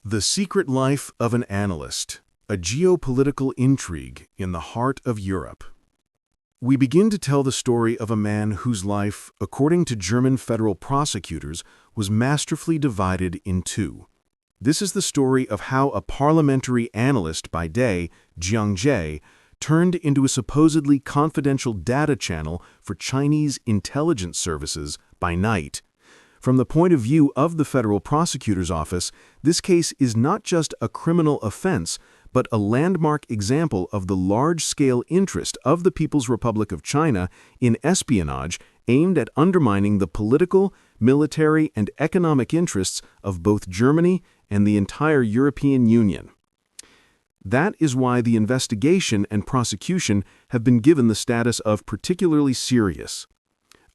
The Secret Life of an Analyst, a geopolitical intrigue in the heart of Europe. We begin to tell the story of a man whose life, according to German federal prosecutors, was masterfully divided in two. This is the story of how a parliamentary analyst by day, Jiang Jie, turned into a supposedly confidential data channel for Chinese intelligence services by night. From the point of view of the Federal Prosecutor's Office, this case is not just a criminal offense, but a landmark example of the large-scale interest of the People's Republic of China in espionage aimed at undermining the political, military, and economic interests of both Germany and the entire European Union. That is why the investigation and prosecution have been given the status of particularly serious.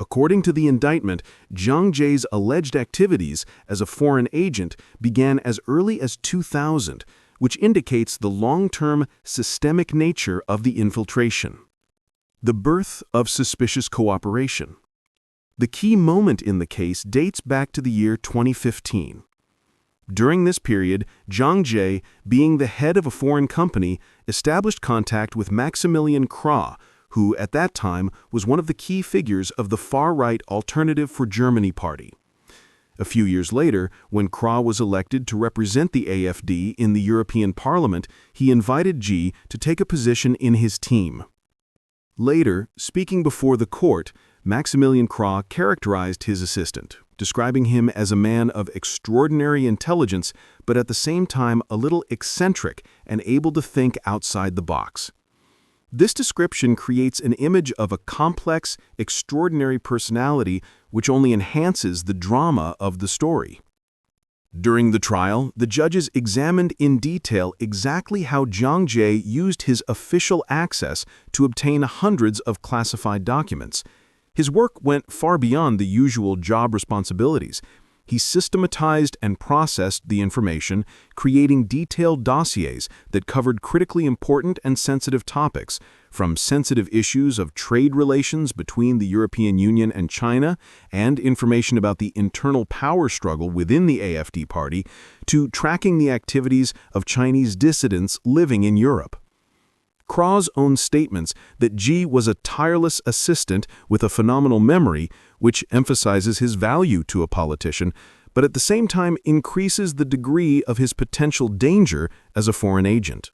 According to the indictment, Jiang Jie's alleged activities as a foreign agent began as early as 2000, which indicates the long-term, systemic nature of the infiltration. The birth of suspicious cooperation. The key moment in the case dates back to the year 2015. During this period, Jiang Jie, being the head of a foreign company, established contact with Maximilian Krah, who at that time was one of the key figures of the far-right Alternative for Germany party. A few years later, when Krah was elected to represent the AfD in the European Parliament, he invited Jie to take a position in his team. Later, speaking before the court, Maximilian Krah characterized his assistant, describing him as a man of extraordinary intelligence, but at the same time a little eccentric and able to think outside the box. This description creates an image of a complex, extraordinary personality which only enhances the drama of the story. During the trial, the judges examined in detail exactly how Jiang Jie used his official access to obtain hundreds of classified documents. His work went far beyond the usual job responsibilities. He systematized and processed the information, creating detailed dossiers that covered critically important and sensitive topics, from sensitive issues of trade relations between the European Union and China and information about the internal power struggle within the AfD party, to tracking the activities of Chinese dissidents living in Europe. Krah's own statements that Jie was a tireless assistant with a phenomenal memory, which emphasizes his value to a politician, but at the same time increases the degree of his potential danger as a foreign agent.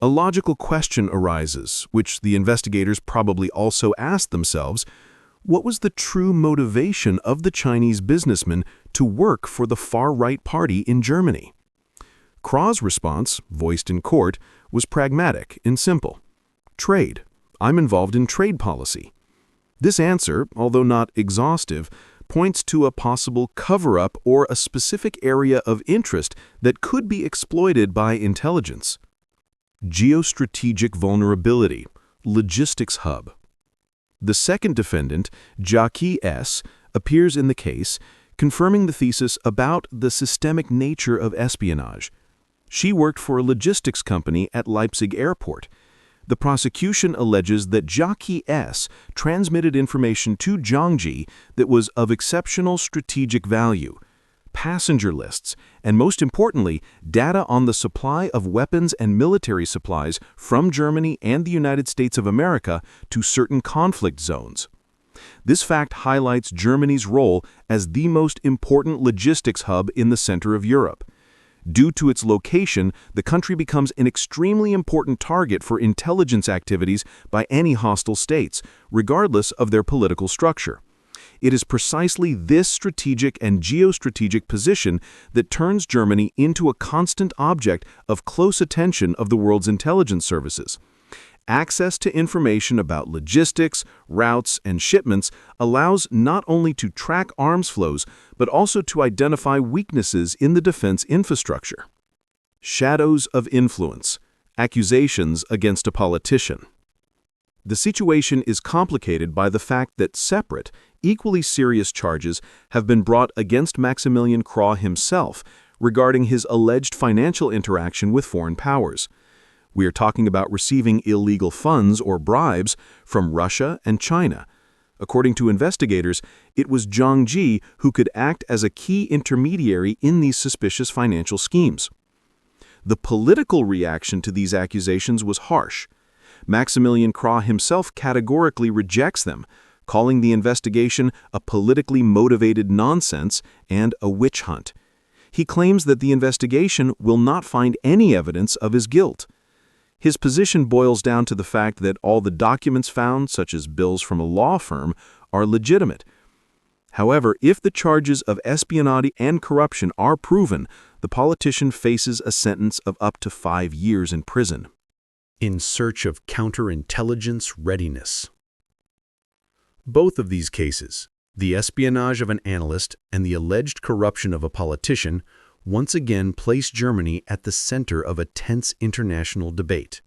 A logical question arises, which the investigators probably also asked themselves: what was the true motivation of the Chinese businessman to work for the far-right party in Germany? Krah's response, voiced in court, was pragmatic and simple. Trade. I'm involved in trade policy. This answer, although not exhaustive, points to a possible cover-up or a specific area of interest that could be exploited by intelligence. Geostrategic vulnerability, logistics hub. The second defendant, Jackie S., appears in the case, confirming the thesis about the systemic nature of espionage. She worked for a logistics company at Leipzig Airport. The prosecution alleges that Jackie S. transmitted information to Jiang Jie that was of exceptional strategic value: passenger lists, and most importantly, data on the supply of weapons and military supplies from Germany and the United States of America to certain conflict zones. This fact highlights Germany's role as the most important logistics hub in the center of Europe. Due to its location, the country becomes an extremely important target for intelligence activities by any hostile states, regardless of their political structure. It is precisely this strategic and geostrategic position that turns Germany into a constant object of close attention of the world's intelligence services. Access to information about logistics, routes, and shipments allows not only to track arms flows, but also to identify weaknesses in the defense infrastructure. Shadows of influence. Accusations against a politician. The situation is complicated by the fact that separate, equally serious charges have been brought against Maximilian Krah himself regarding his alleged financial interaction with foreign powers. We are talking about receiving illegal funds or bribes from Russia and China. According to investigators, it was Zhang Ji who could act as a key intermediary in these suspicious financial schemes. The political reaction to these accusations was harsh. Maximilian Krah himself categorically rejects them, calling the investigation a politically motivated nonsense and a witch hunt. He claims that the investigation will not find any evidence of his guilt. His position boils down to the fact that all the documents found, such as bills from a law firm, are legitimate. However, if the charges of espionage and corruption are proven, the politician faces a sentence of up to 5 years in prison. In search of counterintelligence readiness. Both of these cases, the espionage of an analyst and the alleged corruption of a politician, once again place Germany at the center of a tense international debate.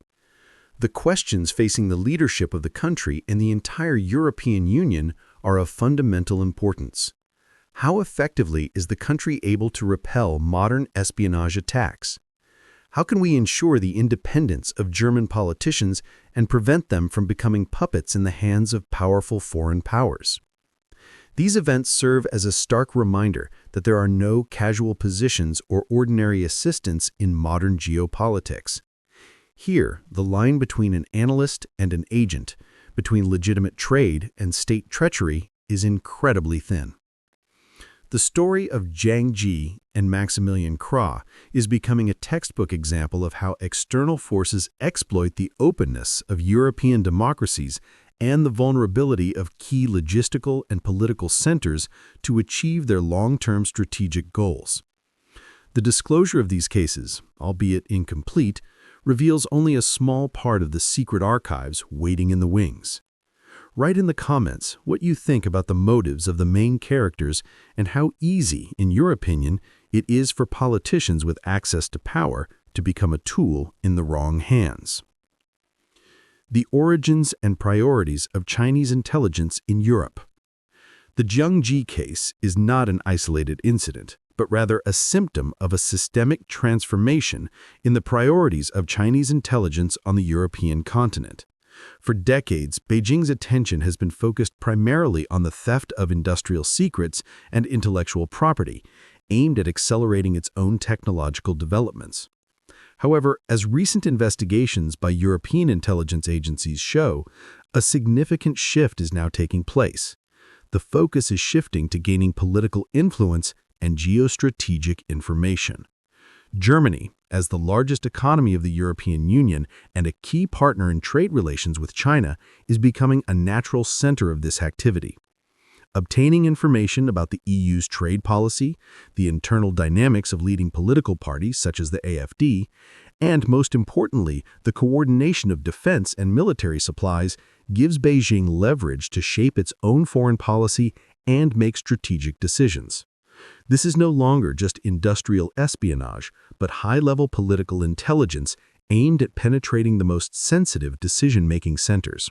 The questions facing the leadership of the country and the entire European Union are of fundamental importance. How effectively is the country able to repel modern espionage attacks? How can we ensure the independence of German politicians and prevent them from becoming puppets in the hands of powerful foreign powers? These events serve as a stark reminder that there are no casual positions or ordinary assistants in modern geopolitics. Here, the line between an analyst and an agent, between legitimate trade and state treachery, is incredibly thin. The story of Zhang Ji and Maximilian Krah is becoming a textbook example of how external forces exploit the openness of European democracies and the vulnerability of key logistical and political centers to achieve their long-term strategic goals. The disclosure of these cases, albeit incomplete, reveals only a small part of the secret archives waiting in the wings. Write in the comments what you think about the motives of the main characters and how easy, in your opinion, it is for politicians with access to power to become a tool in the wrong hands. The origins and priorities of Chinese intelligence in Europe. The Zhang Ji case is not an isolated incident, but rather a symptom of a systemic transformation in the priorities of Chinese intelligence on the European continent. For decades, Beijing's attention has been focused primarily on the theft of industrial secrets and intellectual property, aimed at accelerating its own technological developments. However, as recent investigations by European intelligence agencies show, a significant shift is now taking place. The focus is shifting to gaining political influence and geostrategic information. Germany, as the largest economy of the European Union and a key partner in trade relations with China, is becoming a natural center of this activity. Obtaining information about the EU's trade policy, the internal dynamics of leading political parties such as the AfD, and most importantly, the coordination of defense and military supplies gives Beijing leverage to shape its own foreign policy and make strategic decisions. This is no longer just industrial espionage, but high-level political intelligence aimed at penetrating the most sensitive decision-making centers.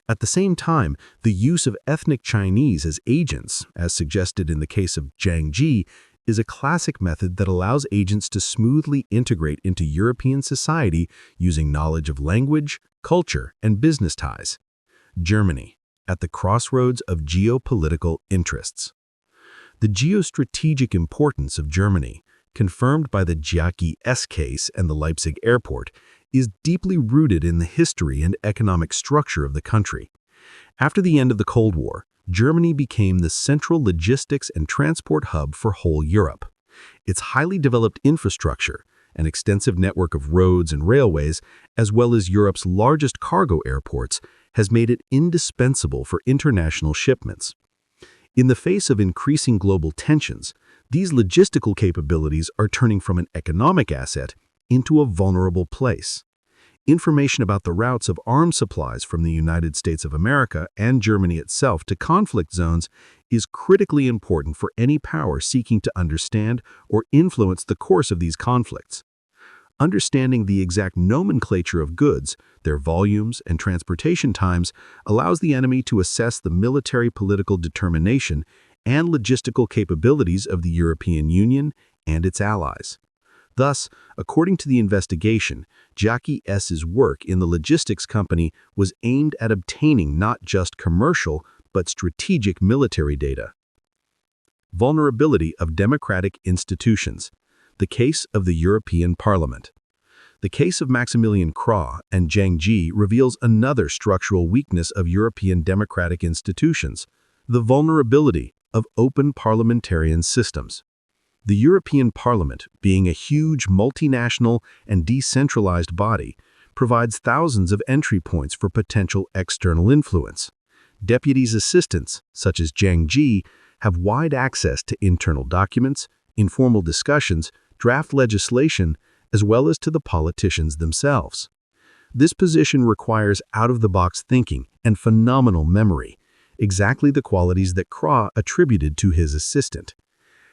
At the same time, the use of ethnic Chinese as agents, as suggested in the case of Zhang Ji, is a classic method that allows agents to smoothly integrate into European society using knowledge of language, culture, and business ties. Germany, at the crossroads of geopolitical interests. The geostrategic importance of Germany, confirmed by the Jiaqi S case and the Leipzig airport, is deeply rooted in the history and economic structure of the country. After the end of the Cold War, Germany became the central logistics and transport hub for whole Europe. Its highly developed infrastructure, an extensive network of roads and railways, as well as Europe's largest cargo airports, has made it indispensable for international shipments. In the face of increasing global tensions, these logistical capabilities are turning from an economic asset into a vulnerable place. Information about the routes of arms supplies from the United States of America and Germany itself to conflict zones is critically important for any power seeking to understand or influence the course of these conflicts. Understanding the exact nomenclature of goods, their volumes, and transportation times allows the enemy to assess the military-political determination and logistical capabilities of the European Union and its allies. Thus, according to the investigation, Jiaqi S.'s work in the logistics company was aimed at obtaining not just commercial, but strategic military data. Vulnerability of democratic institutions. The case of the European Parliament. The case of Maximilian Krah and Zhang Ji reveals another structural weakness of European democratic institutions, the vulnerability of open parliamentarian systems. The European Parliament, being a huge multinational and decentralized body, provides thousands of entry points for potential external influence. Deputies' assistants, such as Zhang Ji, have wide access to internal documents, informal discussions, draft legislation, as well as to the politicians themselves. This position requires out-of-the-box thinking and phenomenal memory, exactly the qualities that Krah attributed to his assistant.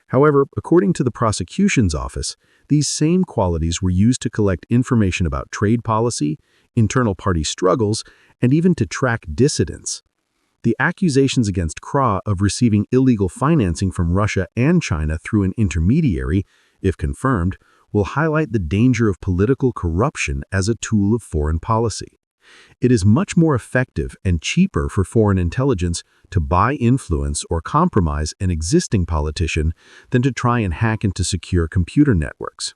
However, according to the prosecution's office, these same qualities were used to collect information about trade policy, internal party struggles, and even to track dissidents. The accusations against Krah of receiving illegal financing from Russia and China through an intermediary, if confirmed, will highlight the danger of political corruption as a tool of foreign policy. It is much more effective and cheaper for foreign intelligence to buy influence or compromise an existing politician than to try and hack into secure computer networks.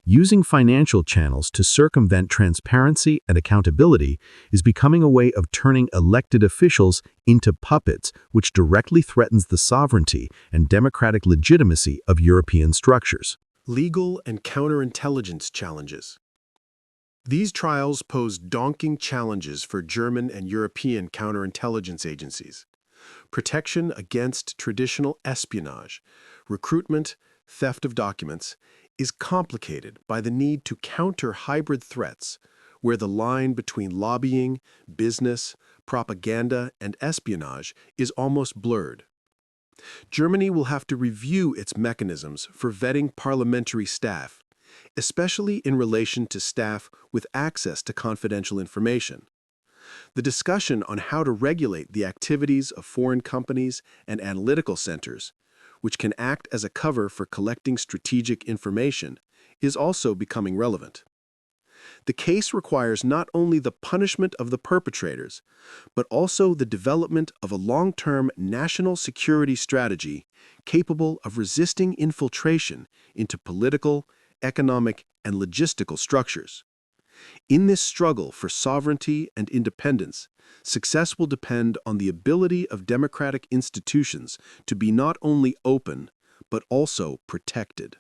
Using financial channels to circumvent transparency and accountability is becoming a way of turning elected officials into puppets, which directly threatens the sovereignty and democratic legitimacy of European structures. Legal and counterintelligence challenges. These trials pose daunting challenges for German and European counterintelligence agencies. Protection against traditional espionage, recruitment, theft of documents, is complicated by the need to counter hybrid threats, where the line between lobbying, business, propaganda, and espionage is almost blurred. Germany will have to review its mechanisms for vetting parliamentary staff, especially in relation to staff with access to confidential information. The discussion on how to regulate the activities of foreign companies and analytical centers, which can act as a cover for collecting strategic information, is also becoming relevant. The case requires not only the punishment of the perpetrators, but also the development of a long-term national security strategy capable of resisting infiltration into political, economic, and logistical structures. In this struggle for sovereignty and independence, success will depend on the ability of democratic institutions to be not only open, but also protected.